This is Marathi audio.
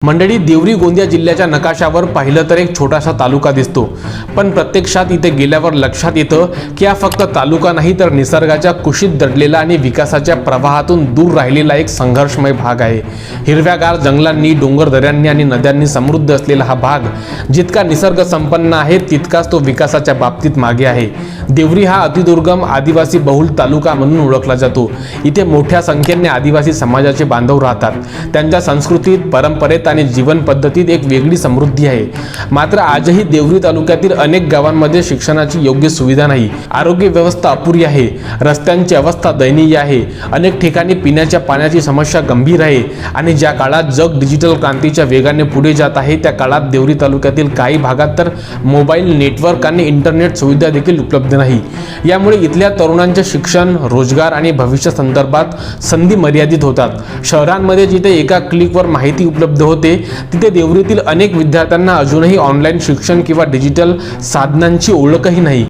मंडळी, देवरी गोंदिया जिल्ह्याच्या नकाशावर पाहिलं तर एक छोटासा तालुका दिसतो, पण प्रत्यक्षात इथे गेल्यावर लक्षात येतं की हा फक्त तालुका नाही तर निसर्गाच्या कुशीत दडलेला आणि विकासाच्या प्रवाहातून दूर राहिलेला एक संघर्षमय भाग आहे। हिरव्यागार जंगलांनी, डोंगरदऱ्यांनी आणि नद्यांनी समृद्ध असलेला हा भाग जितका निसर्ग संपन्न आहे तितकाच तो विकासाच्या बाबतीत मागे आहे। देवरी हा अतिदुर्गम आदिवासी बहुल तालुका म्हणून ओळखला जातो। इथे मोठ्या संख्येने आदिवासी समाजाचे बांधव राहतात। त्यांच्या संस्कृतीत, परंपरेत आणि जीवन पद्धतीत एक वेगळी समृद्धी आहे। मात्र आजही देवरी तालुक्यातील अनेक गावांमध्ये शिक्षणाची योग्य सुविधा नाही, आरोग्य व्यवस्था अपुरी आहे, रस्त्यांची अवस्था दयनीय आहे, अनेक ठिकाणी पिण्याच्या पाण्याची समस्या गंभीर आहे आणि ज्या काळात जग डिजिटल क्रांतीच्या वेगाने पुढे जात आहे त्या काळात देवरी तालुक्यातील काही भागात तर मोबाईल नेटवर्क आणि इंटरनेट सुविधा देखील उपलब्ध नाही। यामुळे इथल्या तरुणांचे शिक्षण, रोजगार आणि भविष्य संदर्भात संधी मर्यादित होतात। शहरांमध्ये जिथे एका क्लिकवर माहिती उपलब्ध होते तिथे देवरीतील अनेक विद्यार्थ्यांना अजूनही ऑनलाईन शिक्षण किंवा डिजिटल साधनांची ओळखही नाही।